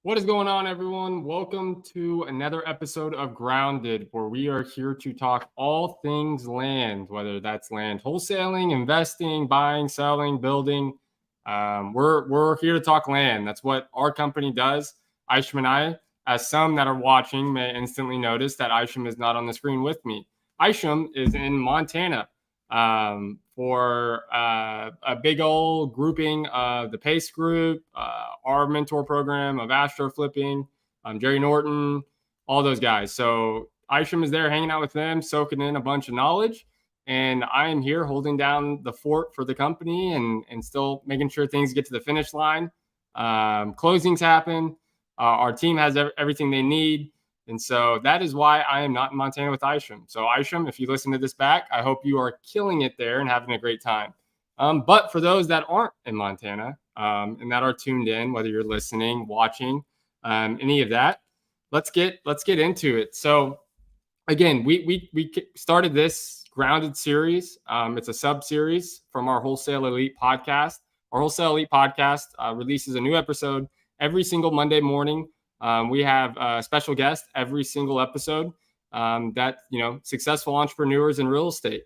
What is going on, everyone? Welcome to another episode of Grounded, where we are here to talk all things land, whether that's land wholesaling, investing, buying, selling, building. We're here to talk land. That's what our company does. Isham and I, as some that are watching may instantly notice that Isham is not on the screen with me. Isham is in Montana for a big old grouping of the PACE group, our mentor program of Astro Flipping, Jerry Norton, all those guys. So Isham is there hanging out with them, soaking in a bunch of knowledge. And I am here holding down the fort for the company and still making sure things get to the finish line. Closings happen. Our team has everything they need. And so that is why I am not in Montana with Isham. So Isham, if you listen to this back, I hope you are killing it there and having a great time. But for those that aren't in Montana and that are tuned in, whether you're listening, watching, any of that, let's get into it. So again, we started this Grounded series. It's a sub series from our Wholesale Elite podcast. Our Wholesale Elite podcast releases a new episode every single Monday morning. We have a special guest every single episode that, successful entrepreneurs in real estate.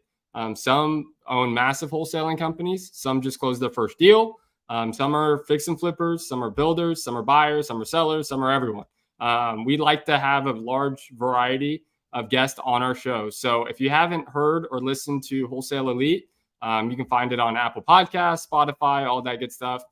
Some own massive wholesaling companies. Some just closed their first deal. Some are fix and flippers. Some are builders. Some are buyers. Some are sellers. Some are everyone. We like to have a large variety of guests on our show. So if you haven't heard or listened to Wholesale Elite, you can find it on Apple Podcasts, Spotify, all that good stuff.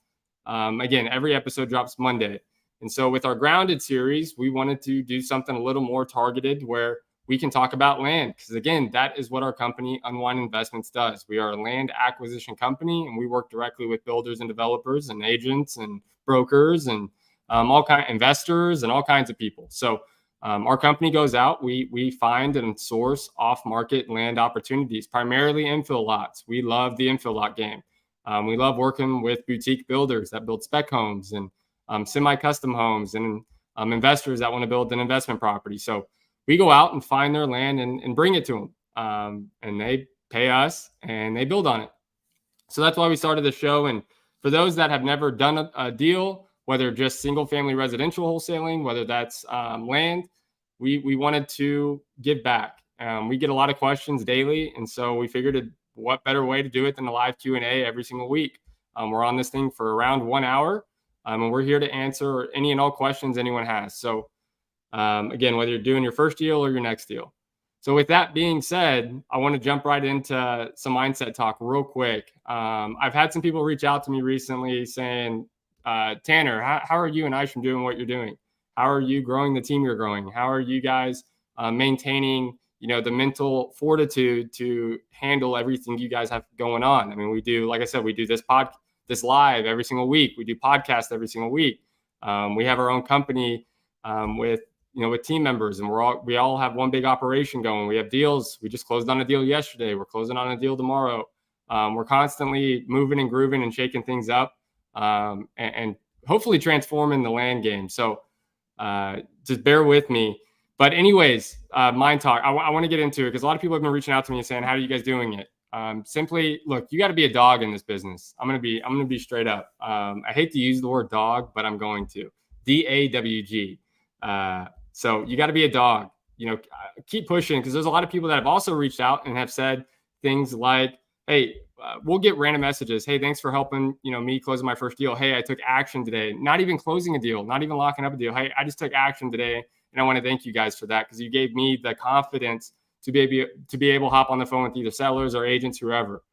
Again, every episode drops Monday. And so with our Grounded series, we wanted to do something a little more targeted where we can talk about land. Because again, that is what our company, Unwind Investments, does. We are a land acquisition company, and we work directly with builders and developers and agents and brokers and all kinds of investors and all kinds of people. So our company goes out, we find and source off-market land opportunities, primarily infill lots. We love the infill lot game. We love working with boutique builders that build spec homes and semi-custom homes and investors that want to build an investment property. So we go out and find their land and bring it to them. And they pay us and they build on it. So that's why we started the show. And for those that have never done a deal, whether just single family residential wholesaling, whether that's land, we wanted to give back. We get a lot of questions daily. And so we figured what better way to do it than a live Q&A every single week. We're on this thing for around 1 hour. And we're here to answer any and all questions anyone has. So again, whether you're doing your first deal or your next deal. So with that being said, I want to jump right into some mindset talk real quick. I've had some people reach out to me recently saying, Tanner, how are you and Isham doing what you're doing? How are you growing the team you're growing? How are you guys maintaining, the mental fortitude to handle everything you guys have going on? I mean, we do, like I said, we do this live every single week. We do podcasts every single week. We have our own company with team members, and we all have one big operation going. We have deals. We just closed on a deal yesterday. We're closing on a deal tomorrow. We're constantly moving and grooving and shaking things up and hopefully transforming the land game. So just bear with me. But anyways, mind talk. I want to get into it because a lot of people have been reaching out to me and saying, how are you guys doing it? Simply look, you got to be a dog in this business. I'm going to be straight up. I hate to use the word dog, but I'm going to. DAWG. So you got to be a dog, keep pushing, because there's a lot of people that have also reached out and have said things like, hey, we'll get random messages. Hey, thanks for helping, me closing my first deal. Hey, I took action today. Not even closing a deal, not even locking up a deal. Hey, I just took action today. And I want to thank you guys for that, because you gave me the confidence to be able to hop on the phone with either sellers or agents, whoever.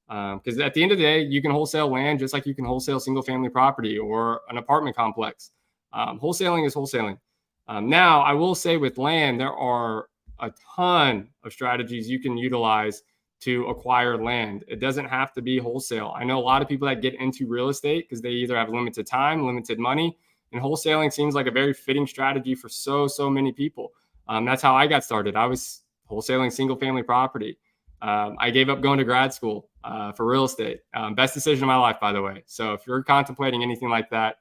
Because at the end of the day, you can wholesale land just like you can wholesale single family property or an apartment complex. Wholesaling is wholesaling. Now, I will say with land, there are a ton of strategies you can utilize to acquire land. It doesn't have to be wholesale. I know a lot of people that get into real estate because they either have limited time, limited money, and wholesaling seems like a very fitting strategy for so many people. That's how I got started. I was wholesaling single family property. I gave up going to grad school for real estate. Best decision of my life, by the way. So if you're contemplating anything like that,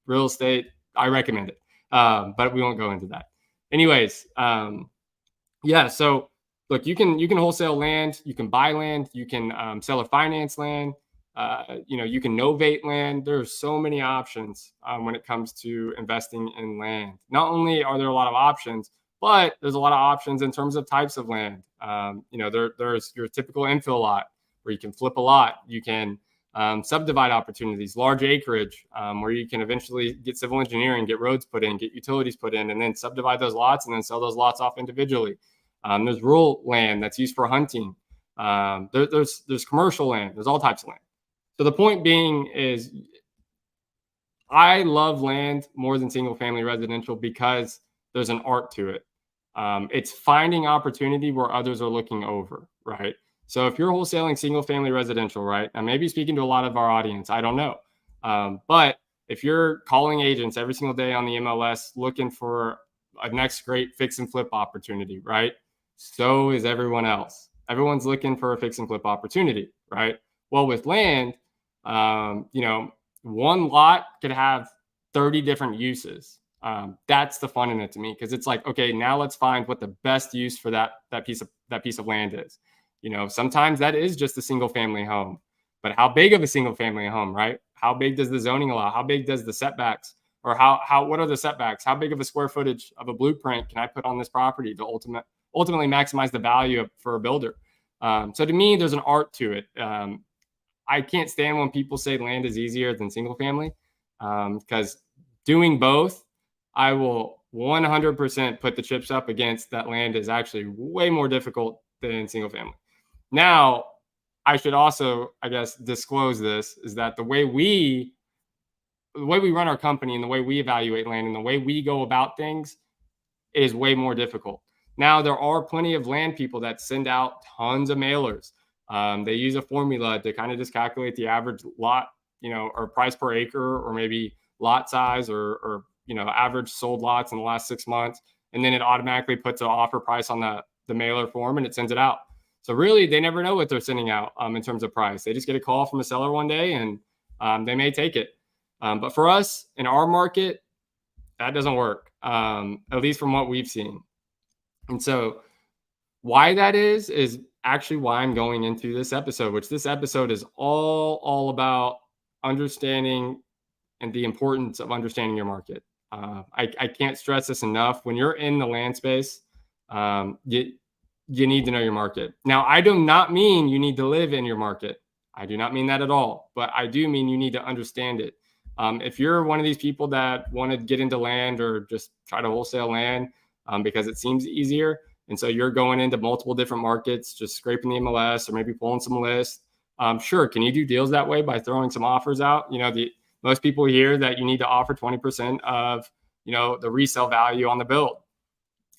real estate, I recommend it. But we won't go into that. Anyways, so look, you can wholesale land, you can buy land, you can sell or finance land. You can novate land. There's so many options when it comes to investing in land. Not only are there a lot of options, but there's a lot of options in terms of types of land. There's your typical infill lot where you can flip a lot. You can subdivide opportunities, large acreage, where you can eventually get civil engineering, get roads put in, get utilities put in, and then subdivide those lots and then sell those lots off individually. There's rural land that's used for hunting. There's commercial land. There's all types of land. So the point being is I love land more than single family residential because there's an art to it. It's finding opportunity where others are looking over, right? So if you're wholesaling single family residential, right, and maybe speaking to a lot of our audience, I don't know. But if you're calling agents every single day on the MLS looking for a next great fix and flip opportunity, right? So is everyone else. Everyone's looking for a fix and flip opportunity, right? Well, with land, one lot could have 30 different uses. That's the fun in it to me, because it's like, okay, now let's find what the best use for that piece of land is. Sometimes that is just a single family home, but how big of a single family home, right? How big does the zoning allow? How big does the setbacks, or what are the setbacks? How big of a square footage of a blueprint can I put on this property to ultimately maximize the value for a builder? So to me, there's an art to it. I can't stand when people say land is easier than single family, because doing both, I will 100% put the chips up against that land is actually way more difficult than single family. Now, I should also, I guess, disclose this, is that the way we run our company and the way we evaluate land and the way we go about things is way more difficult. Now, there are plenty of land people that send out tons of mailers. They use a formula to kind of just calculate the average lot, or price per acre, or maybe lot size, or average sold lots in the last 6 months. And then it automatically puts an offer price on the mailer form and it sends it out. So really, they never know what they're sending out in terms of price. They just get a call from a seller one day and they may take it. But for us in our market, that doesn't work, at least from what we've seen. And so why that is actually why I'm going into this episode, which this episode is all about understanding and the importance of understanding your market. I can't stress this enough. When you're in the land space, you need to know your market. Now, I do not mean you need to live in your market. I do not mean that at all, but I do mean you need to understand it. If you're one of these people that want to get into land or just try to wholesale land because it seems easier, and so you're going into multiple different markets, just scraping the MLS or maybe pulling some lists. Sure, can you do deals that way by throwing some offers out? Most people hear that you need to offer 20% of the resale value on the build.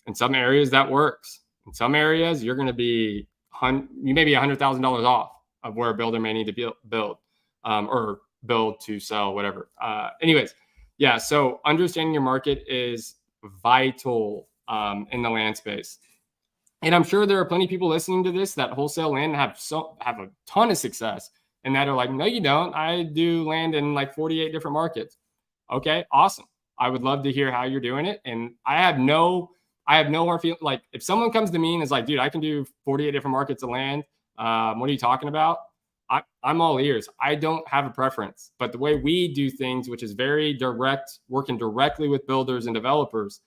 In some areas that works. In some areas you're going to be you may be $100,000 off of where a builder may need to build or build to sell, whatever. Anyways, yeah. So understanding your market is vital in the land space. And I'm sure there are plenty of people listening to this that wholesale land have a ton of success, and that are like, no, you don't. I do land in like 48 different markets. Okay, awesome. I would love to hear how you're doing it. And I have no hard feeling. Like, if someone comes to me and is like, dude, I can do 48 different markets of land. What are you talking about? I'm all ears. I don't have a preference, but the way we do things, which is very direct, working directly with builders and developers,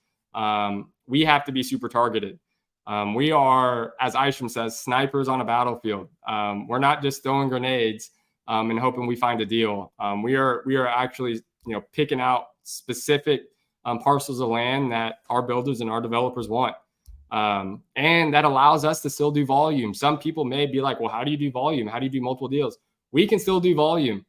we have to be super targeted. We are, as Isham says, snipers on a battlefield. We're not just throwing grenades and hoping we find a deal. We are actually, picking out specific parcels of land that our builders and our developers want. And that allows us to still do volume. Some people may be like, well, how do you do volume? How do you do multiple deals? We can still do volume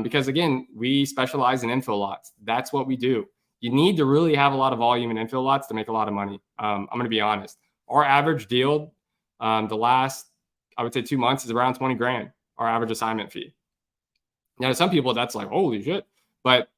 because, again, we specialize in infill lots. That's what we do. You need to really have a lot of volume in infill lots to make a lot of money. I'm going to be honest. Our average deal the last, I would say, 2 months is around 20 grand, our average assignment fee. Now, to some people, that's like, holy shit. But,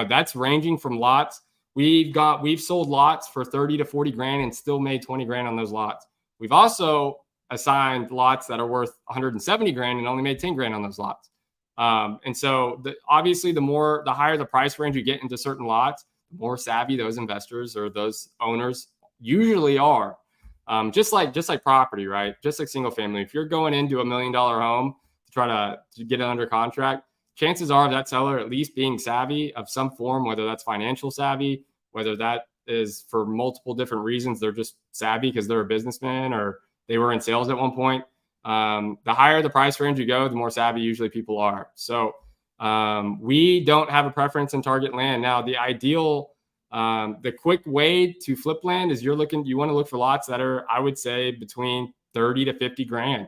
that's ranging from lots. We've sold lots for 30 to 40 grand and still made 20 grand on those lots. We've also assigned lots that are worth 170 grand and only made 10 grand on those lots. And so obviously the higher the price range you get into certain lots, the more savvy those investors or those owners usually are. Just like property, right? Just like single family. If you're going into $1 million home to try to get it under contract, chances are of that seller at least being savvy of some form, whether that's financial savvy, whether that is for multiple different reasons. They're just savvy because they're a businessman or they were in sales at one point. The higher the price range you go, the more savvy usually people are. So we don't have a preference in target land. Now, the ideal, the quick way to flip land is you want to look for lots that are, I would say, between 30 to 50 grand.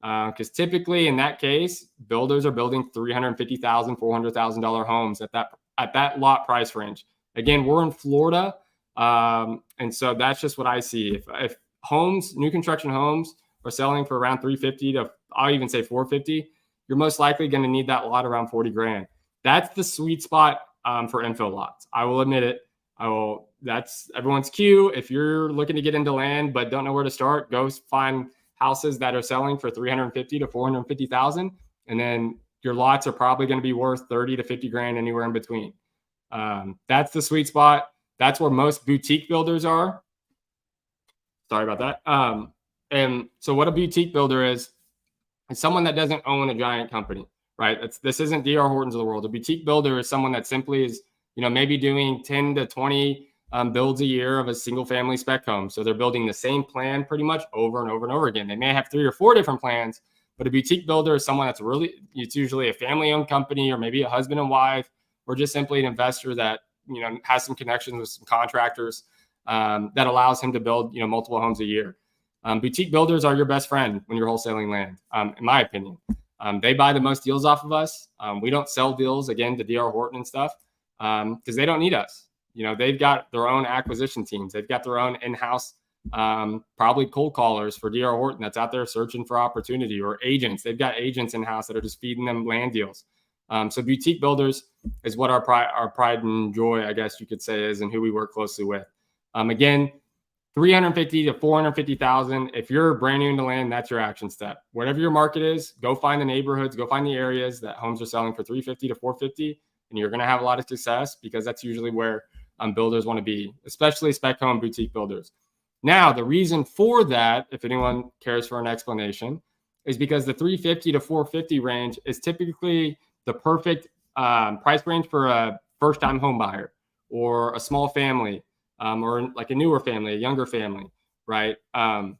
Because typically in that case, builders are building $350,000, $400,000 homes at that lot price range. Again, we're in Florida, and so that's just what I see. If homes, new construction homes, are selling for around 350 to, I'll even say 450, you're most likely going to need that lot around 40 grand. That's the sweet spot for infill lots. I will admit it. That's everyone's cue. If you're looking to get into land but don't know where to start, go find houses that are selling for 350 to 450,000, and then your lots are probably going to be worth 30 to 50 grand, anywhere in between. That's the sweet spot. That's where most boutique builders are. Sorry about that. And so what a boutique builder is someone that doesn't own a giant company, right? This isn't D.R. Hortons of the world. A boutique builder is someone that simply is, maybe doing 10 to 20 builds a year of a single family spec home. So they're building the same plan pretty much over and over and over again. They may have 3 or 4 different plans, but a boutique builder is someone it's usually a family owned company, or maybe a husband and wife, or just simply an investor that, has some connections with some contractors that allows him to build, multiple homes a year. Boutique builders are your best friend when you're wholesaling land, in my opinion. They buy the most deals off of us. We don't sell deals, again, to D.R. Horton and stuff because they don't need us. They've got their own acquisition teams. They've got their own in-house, probably cold callers for D.R. Horton that's out there searching for opportunity, or agents. They've got agents in-house that are just feeding them land deals. So boutique builders is what our pride and joy, I guess you could say, is, and who we work closely with. Again, 350 to 450,000. If you're brand new into land, that's your action step. Whatever your market is, go find the neighborhoods, go find the areas that homes are selling for 350 to 450, and you're going to have a lot of success, because that's usually where builders want to be, especially spec home boutique builders. Now, the reason for that, if anyone cares for an explanation, is because the 350 to 450 range is typically the perfect price range for a first-time home buyer or a small family, or like a newer family, a younger family, right? And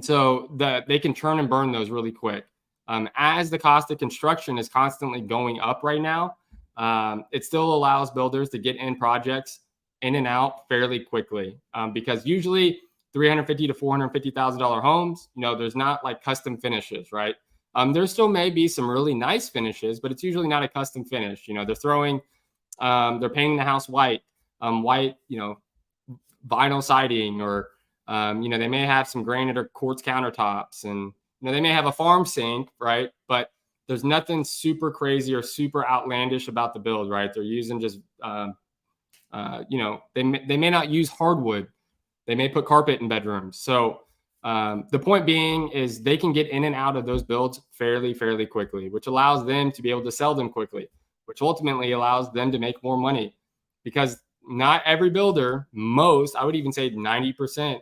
so they can turn and burn those really quick. As the cost of construction is constantly going up right now, it still allows builders to get in projects in and out fairly quickly, because usually $350,000 to $450,000 homes, there's not like custom finishes, right? There still may be some really nice finishes, but it's usually not a custom finish. They're painting the house white, vinyl siding, or they may have some granite or quartz countertops, and they may have a farm sink, right? But there's nothing super crazy or super outlandish about the build, right? They're using just they may not use hardwood. They may put carpet in bedrooms. So the point being is they can get in and out of those builds fairly quickly, which allows them to be able to sell them quickly, which ultimately allows them to make more money, because not every builder, I would even say 90%,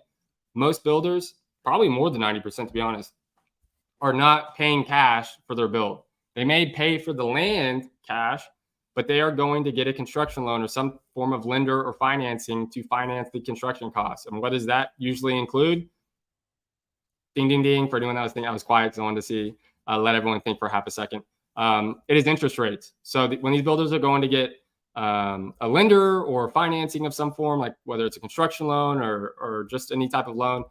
most builders, probably more than 90%, to be honest, are not paying cash for their build. They may pay for the land cash, but they are going to get a construction loan or some form of lender or financing to finance the construction costs. And what does that usually include? Ding, ding, ding. For anyone that was thinking I was quiet, because I wanted to let everyone think for half a second. It is interest rates. So when these builders are going to get a lender or financing of some form, like whether it's a construction loan or just any type of loan,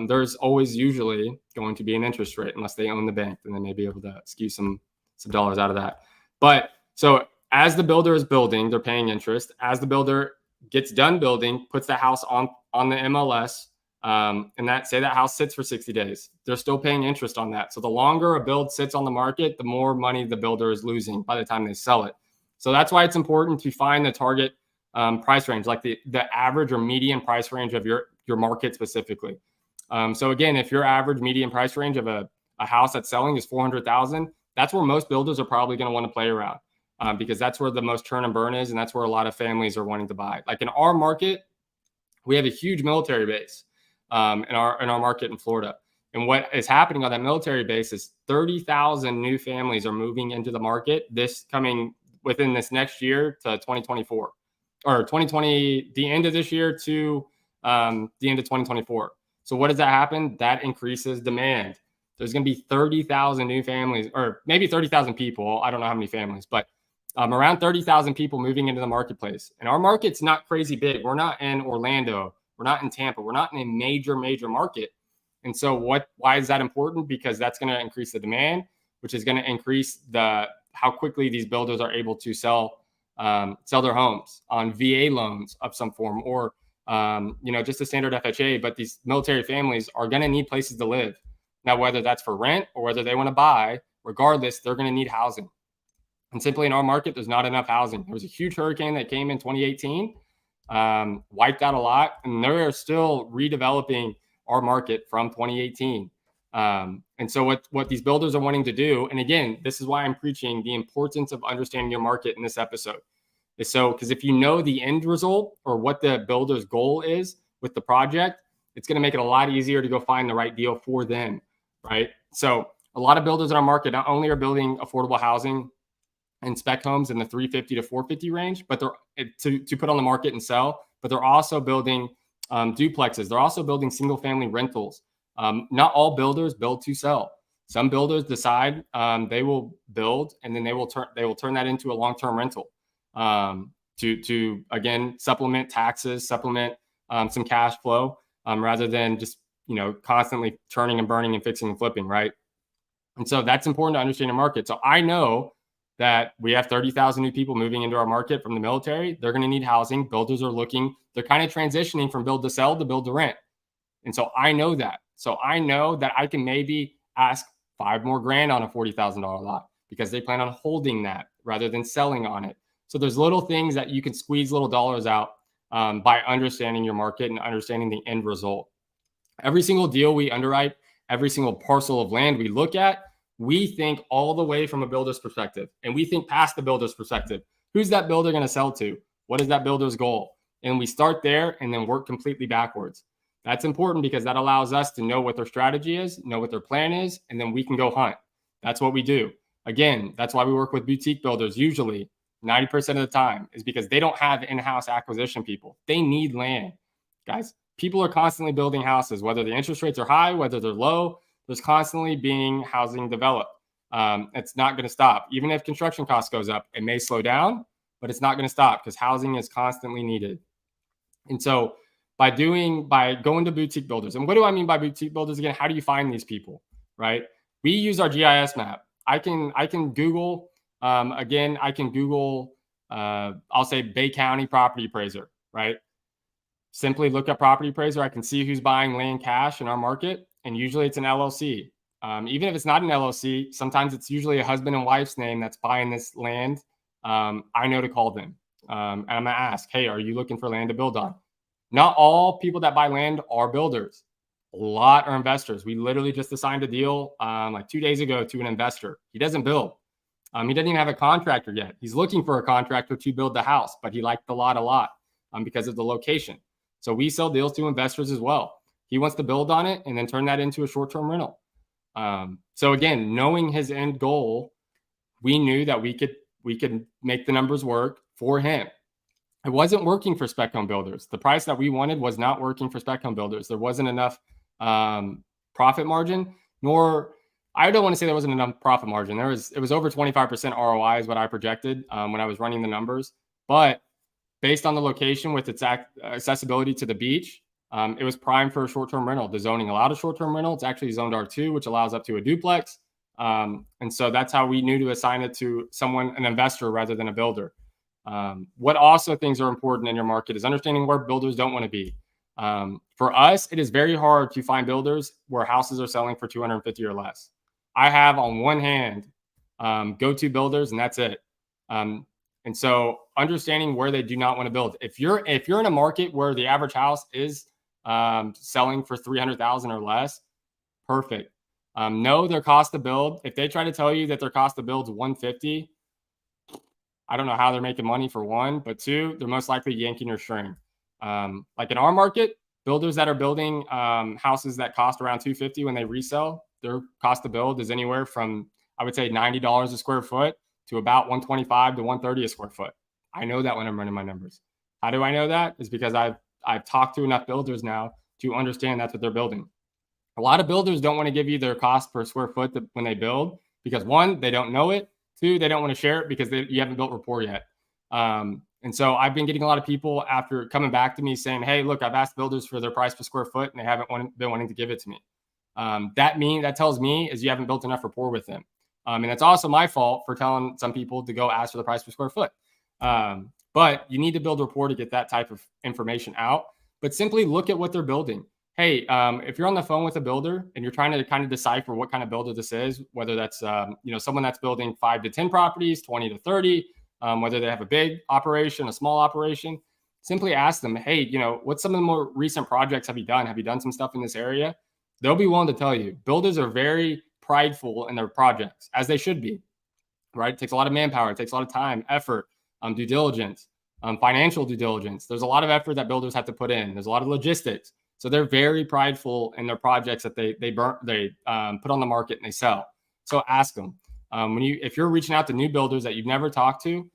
there's always usually going to be an interest rate, unless they own the bank, and they may be able to skew some dollars out of that. But so as the builder is building, they're paying interest. As the builder gets done building, puts the house on the MLS, and say that house sits for 60 days, they're still paying interest on that. So the longer a build sits on the market, the more money the builder is losing by the time they sell it. So that's why it's important to find the target price range, like the average or median price range of your market specifically. So again, if your average median price range of a house that's selling is 400,000, that's where most builders are probably going to want to play around, because that's where the most turn and burn is, and that's where a lot of families are wanting to buy. Like in our market, we have a huge military base in our market in Florida, And what is happening on that military base is 30,000 new families are moving into the market within this next year to 2024 or 2020, the end of this year to the end of 2024. So what does that happen? That increases demand. There's going to be 30,000 new families, or maybe 30,000 people. I don't know how many families, but around 30,000 people moving into the marketplace. And our market's not crazy big. We're not in Orlando. We're not in Tampa. We're not in a major market. And so why is that important? Because that's going to increase the demand, which is going to increase how quickly these builders are able to sell their homes on VA loans of some form, or just a standard FHA. But these military families are going to need places to live. Now, whether that's for rent or whether they want to buy, regardless, they're going to need housing. And simply in our market, there's not enough housing. There was a huge hurricane that came in 2018, wiped out a lot, and they're still redeveloping our market from 2018. And so what these builders are wanting to do, and again, this is why I'm preaching the importance of understanding your market in this episode, is because if you know the end result or what the builder's goal is with the project, it's going to make it a lot easier to go find the right deal for them, right? So a lot of builders in our market not only are building affordable housing and spec homes in the 350 to 450 range, but they're to put on the market and sell, but they're also building duplexes. They're also building single family rentals. Not all builders build to sell. Some builders decide they will build and then they will turn that into a long-term rental to again supplement taxes, supplement some cash flow rather than just constantly turning and burning and fixing and flipping, right? And so that's important to understand your market. So I know that we have 30,000 new people moving into our market from the military. They're going to need housing. Builders are looking. They're kind of transitioning from build to sell to build to rent. And so I know that. So I know that I can maybe ask $5 more grand on a $40,000 lot because they plan on holding that rather than selling on it. So there's little things that you can squeeze little dollars out by understanding your market and understanding the end result. Every single deal we underwrite, every single parcel of land we look at, we think all the way from a builder's perspective, and we think past the builder's perspective. Who's that builder going to sell to? What is that builder's goal? And we start there and then work completely backwards. That's important because that allows us to know what their strategy is, know what their plan is, and then we can go hunt. That's what we do. Again, that's why we work with boutique builders usually 90% of the time, is because they don't have in-house acquisition people. They need land. Guys, people are constantly building houses, whether the interest rates are high, whether they're low. There's constantly being housing developed. It's not going to stop. Even if construction costs goes up, it may slow down, but it's not going to stop because housing is constantly needed. And so by going to boutique builders, and what do I mean by boutique builders? Again, how do you find these people, right? We use our GIS map. I can Google, I'll say Bay County property appraiser, right? Simply look up property appraiser. I can see who's buying land cash in our market. And usually it's an LLC. Even if it's not an LLC, sometimes it's usually a husband and wife's name that's buying this land. I know to call them. And I'm going to ask, hey, are you looking for land to build on? Not all people that buy land are builders. A lot are investors. We literally just assigned a deal like 2 days ago to an investor. He doesn't build. He doesn't even have a contractor yet. He's looking for a contractor to build the house, but he liked the lot a lot because of the location. So we sell deals to investors as well. He wants to build on it and then turn that into a short-term rental. So again, knowing his end goal, we knew that we could make the numbers work for him. It wasn't working for spec home builders. The price that we wanted was not working for spec home builders. There wasn't enough profit margin, I don't want to say there wasn't enough profit margin. It was over 25% ROI is what I projected when I was running the numbers. But based on the location with its accessibility to the beach, it was prime for a short-term rental. The zoning allowed a short-term rental. It's actually zoned R2, which allows up to a duplex. And so that's how we knew to assign it to an investor rather than a builder. What also things are important in your market is understanding where builders don't want to be. For us, it is very hard to find builders where houses are selling for 250 or less. I have on one hand go-to builders, and that's it. And so understanding where they do not want to build. If you're in a market where the average house is selling for 300,000 or less, perfect. Know their cost to build. If they try to tell you that their cost to build is 150, I don't know how they're making money for one, but two, they're most likely yanking your string. Like in our market, builders that are building houses that cost around $250 when they resell, their cost to build is anywhere from, I would say, $90 a square foot to about $125 to $130 a square foot. I know that when I'm running my numbers. How do I know that? Is because I've talked to enough builders now to understand that's what they're building. A lot of builders don't want to give you their cost per square foot when they build because, one, they don't know it. Two, they don't want to share it because you haven't built rapport yet. And so I've been getting a lot of people after coming back to me saying, hey, look, I've asked builders for their price per square foot and they haven't been wanting to give it to me. That tells me is you haven't built enough rapport with them. And it's also my fault for telling some people to go ask for the price per square foot. But you need to build rapport to get that type of information out. But simply look at what they're building. Hey, if you're on the phone with a builder and you're trying to kind of decipher what kind of builder this is, whether that's someone that's building 5 to 10 properties, 20 to 30, whether they have a big operation, a small operation, simply ask them, hey, what's some of the more recent projects have you done? Have you done some stuff in this area? They'll be willing to tell you. Builders are very prideful in their projects, as they should be, right? It takes a lot of manpower. It takes a lot of time, effort, due diligence, financial due diligence. There's a lot of effort that builders have to put in. There's a lot of logistics. So they're very prideful in their projects that they put on the market and they sell. So ask them. If you're reaching out to new builders that you've never talked to,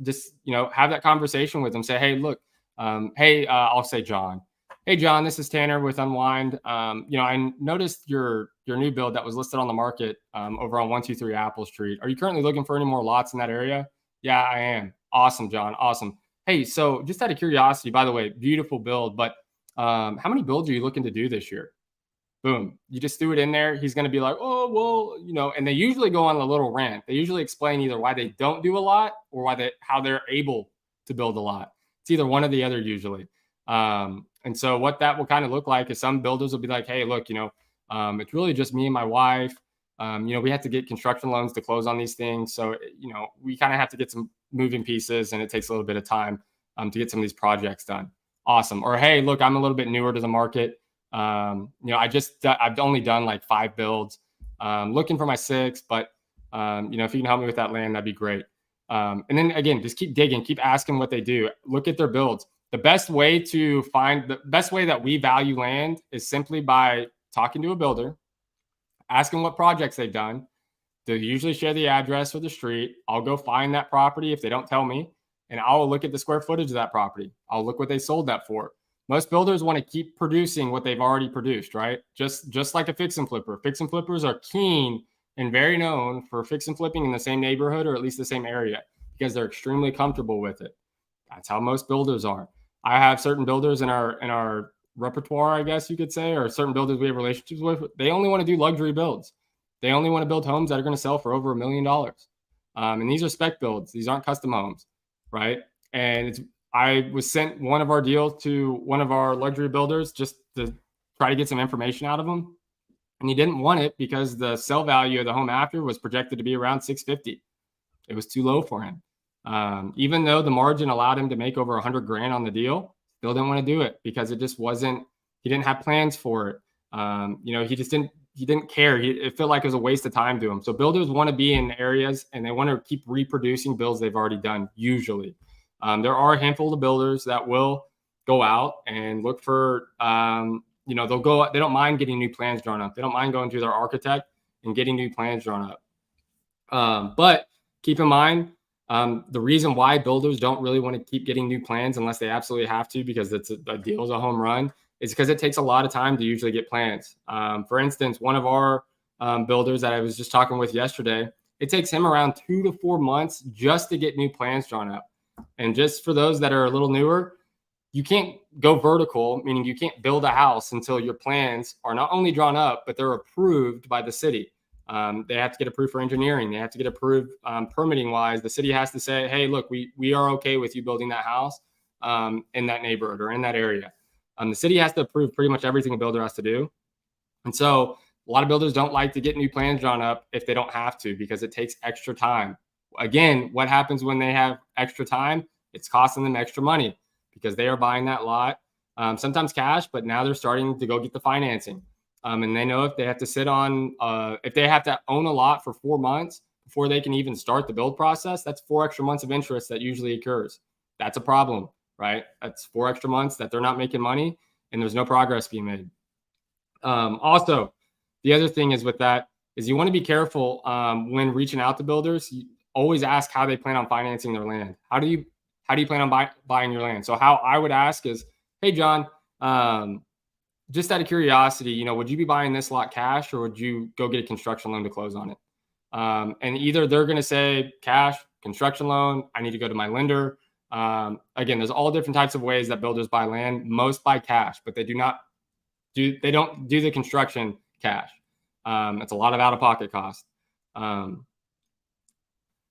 just have that conversation with them. Say, hey, look, I'll say John. Hey, John, this is Tanner with Unwind. I noticed your new build that was listed on the market over on 123 Apple Street. Are you currently looking for any more lots in that area? Yeah, I am. Awesome, John. Awesome. Hey, so just out of curiosity, by the way, beautiful build, but how many builds are you looking to do this year? Boom. You just threw it in there. He's going to be like, oh, well, and they usually go on a little rant. They usually explain either why they don't do a lot or how they're able to build a lot. It's either one or the other usually. And so what that will kind of look like is some builders will be like, hey, look, it's really just me and my wife. We have to get construction loans to close on these things. So, we kind of have to get some moving pieces and it takes a little bit of time to get some of these projects done. Awesome. Or, hey, look, I'm a little bit newer to the market. I've only done like 5 builds, looking for my 6, but, if you can help me with that land, that'd be great. And then again, just keep digging, keep asking what they do. Look at their builds. The best way that we value land is simply by talking to a builder, asking what projects they've done. They usually share the address or the street. I'll go find that property if they don't tell me, and I'll look at the square footage of that property. I'll look what they sold that for. Most builders want to keep producing what they've already produced, right? Just like a fix and flipper. Fix and flippers are keen and very known for fix and flipping in the same neighborhood or at least the same area because they're extremely comfortable with it. That's how most builders are. I have certain builders in our repertoire, I guess you could say, or certain builders we have relationships with. They only want to do luxury builds. They only want to build homes that are going to sell for over $1 million. And these are spec builds. These aren't custom homes, right? And I was sent one of our deals to one of our luxury builders just to try to get some information out of him. And he didn't want it because the sell value of the home after was projected to be around $650. It was too low for him. Even though the margin allowed him to make over $100,000 on the deal, still didn't want to do it because it just wasn't, he didn't have plans for it. He didn't care. It felt like it was a waste of time to him. So builders want to be in areas and they want to keep reproducing builds they've already done. Usually there are a handful of builders that will go out and look for, they don't mind getting new plans drawn up. They don't mind going to their architect and getting new plans drawn up. But keep in mind, the reason why builders don't really want to keep getting new plans unless they absolutely have to, because it's a deal is a home run, is because it takes a lot of time to usually get plans. For instance, one of our builders that I was just talking with yesterday, it takes him around 2 to 4 months just to get new plans drawn up. And just for those that are a little newer, you can't go vertical, meaning you can't build a house until your plans are not only drawn up, but they're approved by the city. They have to get approved for engineering. They have to get approved permitting wise. The city has to say, hey, look, we are okay with you building that house in that neighborhood or in that area. The city has to approve pretty much everything a builder has to do. And so a lot of builders don't like to get new plans drawn up if they don't have to, because it takes extra time. Again, what happens when they have extra time? It's costing them extra money because they are buying that lot, sometimes cash, but now they're starting to go get the financing. And they know if they have to own a lot for 4 months before they can even start the build process, that's 4 extra months of interest that usually occurs. That's a problem, right? That's 4 extra months that they're not making money. and there's no progress being made. Also, the other thing is with that is you want to be careful when reaching out to builders. You always ask how they plan on financing their land. How do you plan on buying your land? So how I would ask is, hey, John, just out of curiosity, would you be buying this lot cash, or would you go get a construction loan to close on it? And either they're going to say cash, construction loan, I need to go to my lender. Again, there's all different types of ways that builders buy land. Most buy cash, but they don't do the construction cash. It's a lot of out-of-pocket cost.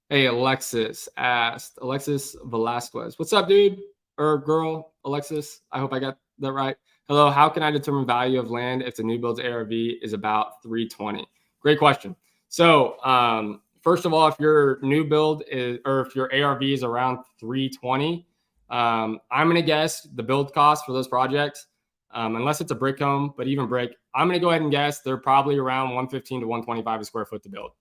Hey, Alexis Velasquez. What's up, dude? Or girl, Alexis? I hope I got that right. Hello, how can I determine value of land if the new build's ARV is about 320? Great question. So first of all, if your new build or if your ARV is around 320, I'm going to guess the build cost for those projects, unless it's a brick home, but even brick, I'm going to go ahead and guess they're probably around 115 to 125 a square foot to build.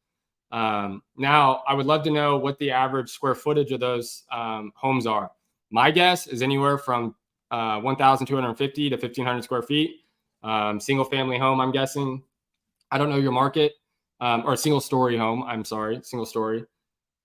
Now, I would love to know what the average square footage of those homes are. My guess is anywhere from 1,250 to 1,500 square feet. Single family home, I'm guessing. I don't know your market. Or single story home. I'm sorry, single story.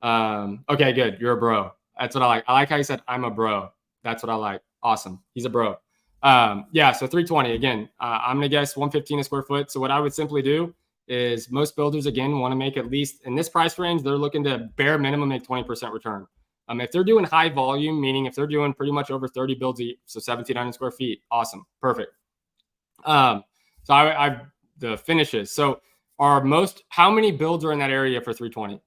Okay, good. You're a bro. That's what I like. I like how you said I'm a bro. That's what I like. Awesome. He's a bro. Yeah, so 320 again. I'm gonna guess 115 a square foot. So what I would simply do is most builders again want to make at least in this price range, they're looking to bare minimum make 20% return. If they're doing high volume, meaning if they're doing pretty much over 30 builds each, so 1,700 square feet, awesome, perfect. So the finishes. So how many builds are in that area for 320?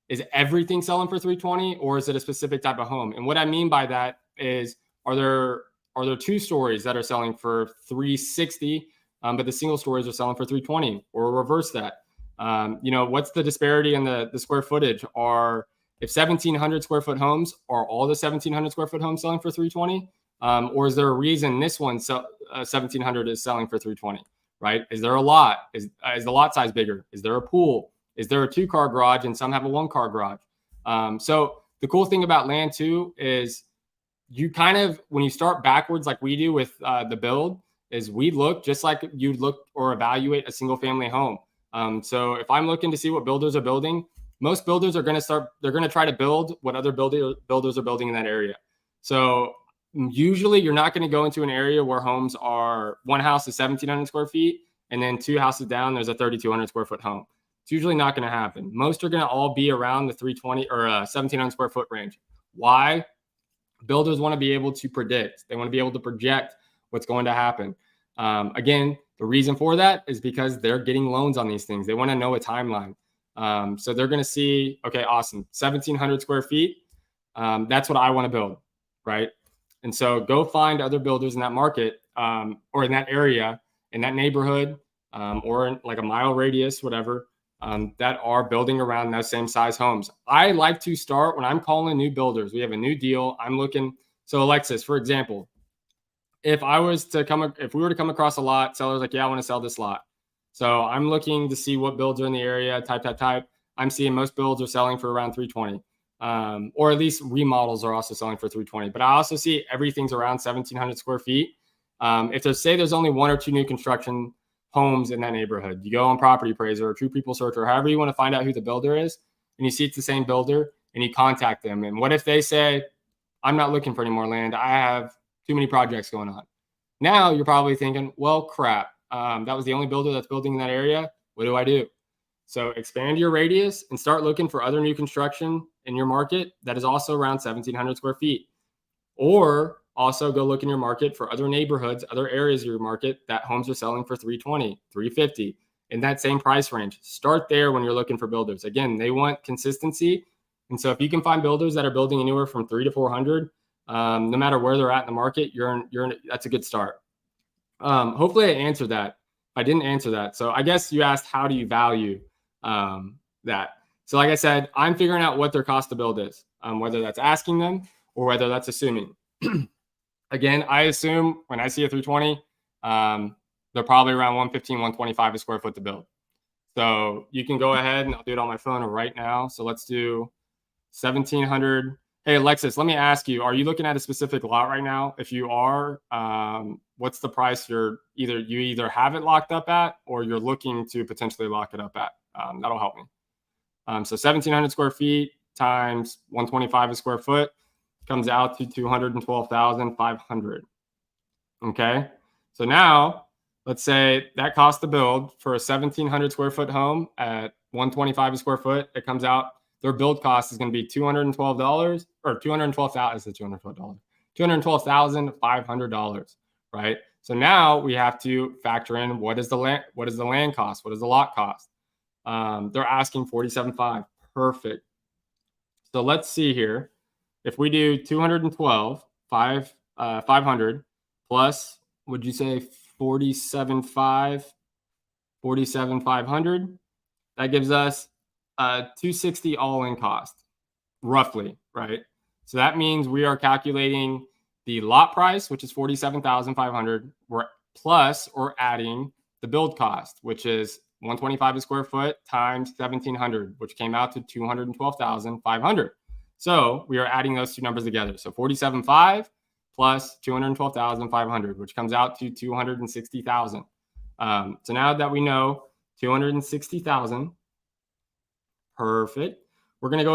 Is everything selling for 320, or is it a specific type of home? And what I mean by that is, are there two stories that are selling for 360, but the single stories are selling for 320, or reverse that? What's the disparity in the square footage? If 1,700 square foot homes, are all the 1,700 square foot homes selling for 320? Or is there a reason this one 1,700 is selling for 320? Right? Is there a lot? Is the lot size bigger? Is there a pool? Is there a 2-car garage and some have a 1-car garage? So the cool thing about land too is you kind of, when you start backwards like we do with the build, is we look just like you'd look or evaluate a single family home. So if I'm looking to see what builders are building, most builders are going to try to build what other builders are building in that area. So usually you're not going to go into an area where homes are, one house is 1,700 square feet, and then 2 houses down, there's a 3,200 square foot home. It's usually not going to happen. Most are going to all be around the 320 or 1,700 square foot range. Why? Builders want to be able to predict. They want to be able to project what's going to happen. Again, the reason for that is because they're getting loans on these things. They want to know a timeline. So they're going to see, okay, awesome, 1,700 square feet. That's what I want to build, right? And so go find other builders in that market or in that area, in that neighborhood, or in like a mile radius, whatever, that are building around those same size homes. I like to start when I'm calling new builders. We have a new deal. I'm looking. So Alexis, for example, if we were to come across a lot, seller's like, yeah, I want to sell this lot. So I'm looking to see what builds are in the area, type. I'm seeing most builds are selling for around 320. Or at least remodels are also selling for 320. But I also see everything's around 1,700 square feet. If there's only 1 or 2 new construction homes in that neighborhood, you go on Property Appraiser or True People Search or however you want to find out who the builder is, and you see it's the same builder, and you contact them. And what if they say, I'm not looking for any more land, I have too many projects going on? Now you're probably thinking, well, crap, that was the only builder that's building in that area. What do I do? So expand your radius and start looking for other new construction in your market that is also around 1,700 square feet. Or also go look in your market for other neighborhoods, other areas of your market that homes are selling for 320, 350 in that same price range. Start there when you're looking for builders. Again, they want consistency. And so if you can find builders that are building anywhere from 300 to 400, no matter where they're at in the market, that's a good start. Hopefully I answered that. I didn't answer that. So I guess you asked, how do you value that? So like I said, I'm figuring out what their cost to build is, whether that's asking them or whether that's assuming. Again, I assume when I see a 320, they're probably around 115, 125 a square foot to build. So you can go ahead and I'll do it on my phone right now. So let's do 1,700. Hey, Alexis, let me ask you, are you looking at a specific lot right now? If you are, what's the price you either have it locked up at or you're looking to potentially lock it up at? That'll help me. So 1,700 square feet times 125 a square foot comes out to 212,500. Okay. So now let's say that cost to build for a 1,700 square foot home at 125 a square foot. It comes out, their build cost is going to be $212 or $212,500, right? So now we have to factor in what is the land cost? What is the lot cost? They're asking $47,500. Perfect. So let's see here. If we do 212,500 plus, would you say 47,500? That gives us 260 all-in cost, roughly, right? So that means we are calculating the lot price, which is 47,500, we're plus or adding the build cost, which is 125 a square foot times 1,700, which came out to 212,500. So we are adding those two numbers together. So 47,500 plus 212,500, which comes out to 260,000. So now that we know 260,000, perfect. We're going to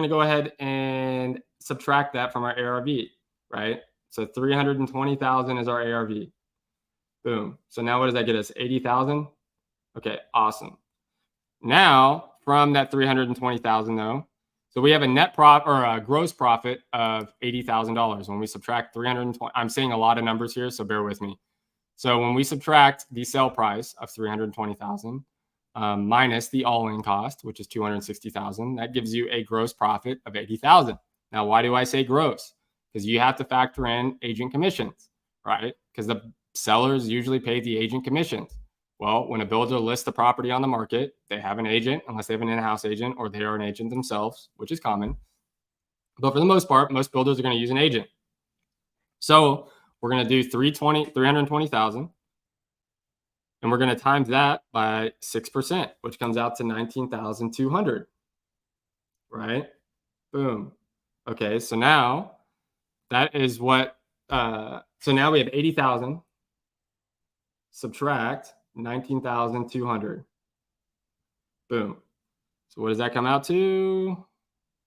go ahead and subtract that from our ARV, right? So 320,000 is our ARV. Boom. So now what does that get us? 80,000. Okay, awesome. Now from that 320,000 though, so we have a net profit or a gross profit of $80,000 when we subtract 320. I'm saying a lot of numbers here, so bear with me. So when we subtract the sale price of 320,000 minus the all-in cost, which is 260,000, that gives you a gross profit of 80,000. Now, why do I say gross? Because you have to factor in agent commissions, right? Because the sellers usually pay the agent commissions. Well, when a builder lists the property on the market, they have an agent, unless they have an in-house agent or they are an agent themselves, which is common. But for the most part, most builders are going to use an agent. So we're going to do 320,000, and we're going to times that by 6%, which comes out to 19,200, right? Boom. Okay, so now that is what, so now we have 80,000, subtract 19,200. Boom. So what does that come out to?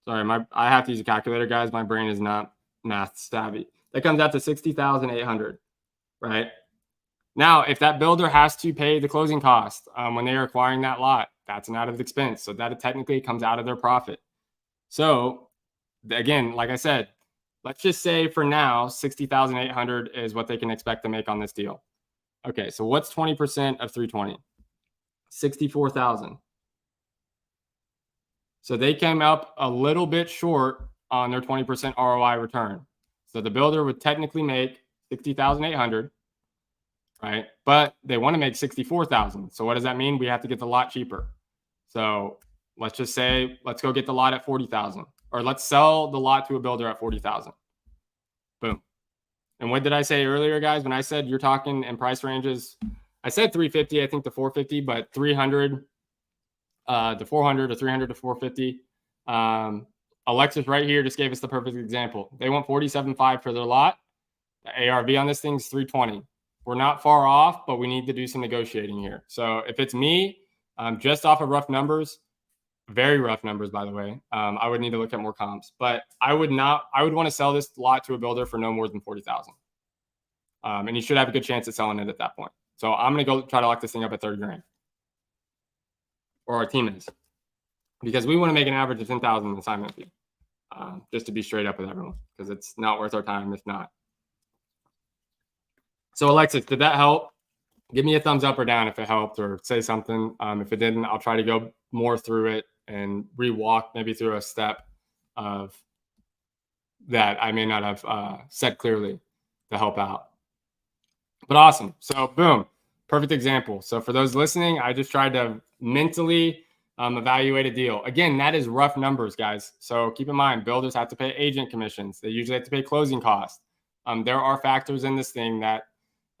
Sorry, I have to use a calculator, guys. My brain is not math savvy. That comes out to 60,800, right? Now, if that builder has to pay the closing cost when they are acquiring that lot, that's an added expense. So that technically comes out of their profit. So again, like I said, let's just say for now, 60,800 is what they can expect to make on this deal. Okay, so what's 20% of 320? 64,000. So they came up a little bit short on their 20% ROI return. So the builder would technically make 60,800, right? But they want to make 64,000. So what does that mean? We have to get the lot cheaper. So let's just say, let's go get the lot at 40,000, or let's sell the lot to a builder at 40,000. Boom. And what did I say earlier, guys? When I said you're talking in price ranges, I said 350, I think to 450, but 300 to 400 or 300 to 450. Alexis right here just gave us the perfect example. They want 47.5 for their lot. The ARV on this thing is 320. We're not far off, but we need to do some negotiating here. So if it's me, just off of rough numbers, very rough numbers, by the way, I would need to look at more comps, but I would want to sell this lot to a builder for no more than 40,000. And you should have a good chance at selling it at that point. So I'm going to go try to lock this thing up at 30 grand. Or our team is. Because we want to make an average of 10,000 in assignment fee. Just to be straight up with everyone. Because it's not worth our time if not. So Alexis, did that help? Give me a thumbs up or down if it helped, or say something. If it didn't, I'll try to go more through it and re-walk maybe through a step of that I may not have said clearly to help out. But awesome. So boom, perfect example. So for those listening, I just tried to mentally evaluate a deal. Again, that is rough numbers, guys. So keep in mind, builders have to pay agent commissions. They usually have to pay closing costs. There are factors in this thing that,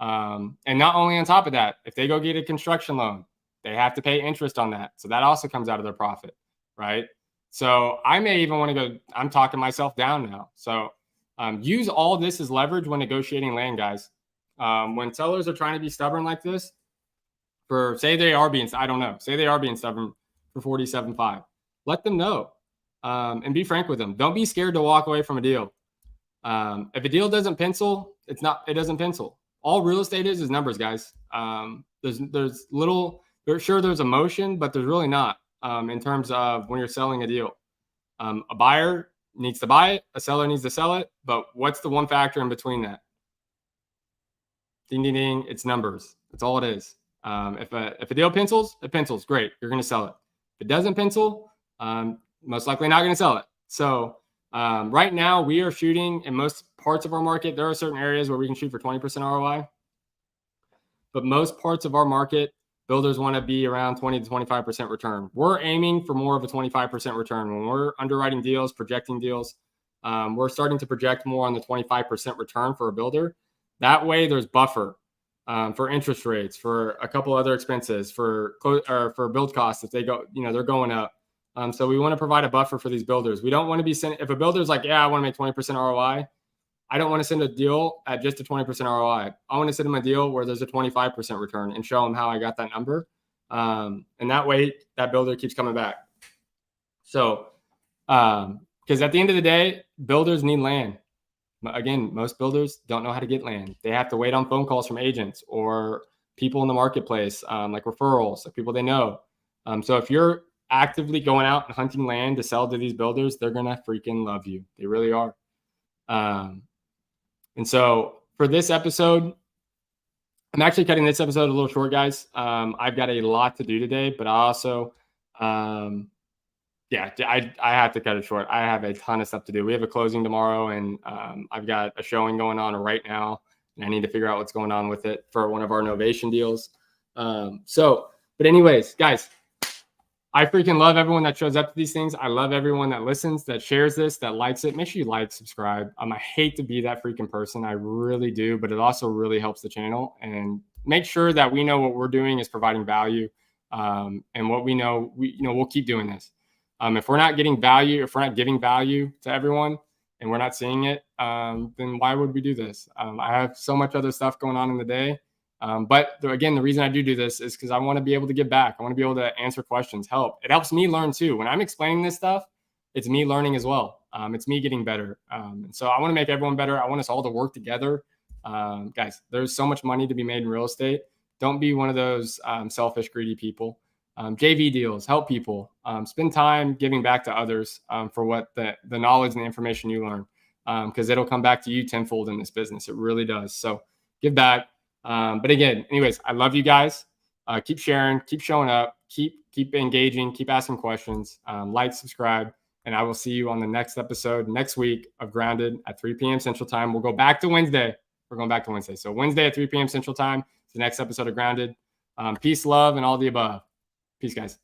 and not only on top of that, if they go get a construction loan, they have to pay interest on that. So that also comes out of their profit, right? So I may even want to go, I'm talking myself down now. So use all this as leverage when negotiating land, guys. When sellers are trying to be stubborn like this, say they are being stubborn for 47.5, let them know and be frank with them. Don't be scared to walk away from a deal. If a deal doesn't pencil, it doesn't pencil. All real estate is numbers, guys. There's there's emotion, but there's really not in terms of when you're selling a deal. A buyer needs to buy it, a seller needs to sell it, but what's the one factor in between that? Ding, ding, ding, it's numbers. That's all it is. If a deal pencils, it pencils. Great, you're going to sell it. If it doesn't pencil, most likely not going to sell it. So right now we are shooting in most parts of our market. There are certain areas where we can shoot for 20% ROI, but most parts of our market, builders want to be around 20 to 25% return. We're aiming for more of a 25% return. When we're underwriting deals, projecting deals, we're starting to project more on the 25% return for a builder. That way there's buffer for interest rates, for a couple other expenses, for build costs if they go, they're going up. So we want to provide a buffer for these builders. We don't want to be sending, if a builder's like, yeah, I want to make 20% ROI, I don't want to send a deal at just a 20% ROI. I want to send them a deal where there's a 25% return and show them how I got that number. And that way that builder keeps coming back. So, because at the end of the day, builders need land. Again, most builders don't know how to get land. They have to wait on phone calls from agents or people in the marketplace, like referrals, like people they know. So if you're actively going out and hunting land to sell to these builders, they're going to freaking love you. They really are. And so for this episode, I'm actually cutting this episode a little short, guys. I've got a lot to do today, but I also, I have to cut it short. I have a ton of stuff to do. We have a closing tomorrow, and I've got a showing going on right now, and I need to figure out what's going on with it for one of our Novation deals. But anyways, guys, I freaking love everyone that shows up to these things. I love everyone that listens, that shares this, that likes it. Make sure you like, subscribe. I hate to be that freaking person. I really do, but it also really helps the channel. And make sure that we know what we're doing is providing value. And what we know, we'll keep doing this. If we're not getting value, if we're not giving value to everyone and we're not seeing it, then why would we do this? I have so much other stuff going on in the day. But again, the reason I do this is because I want to be able to give back. I want to be able to answer questions, help. It helps me learn too. When I'm explaining this stuff, it's me learning as well. It's me getting better. And so I want to make everyone better. I want us all to work together. Guys, there's so much money to be made in real estate. Don't be one of those selfish, greedy people. JV deals, help people, spend time giving back to others for what the knowledge and the information you learn, because it'll come back to you tenfold in this business. It really does. So give back. But again, anyways, I love you guys. Keep sharing, keep showing up, keep engaging, keep asking questions, like, subscribe, and I will see you on the next episode next week of Grounded at 3 p.m. Central Time. We'll go back to Wednesday. We're going back to Wednesday. So Wednesday at 3 p.m. Central Time is the next episode of Grounded. Peace, love, and all the above. Peace, guys.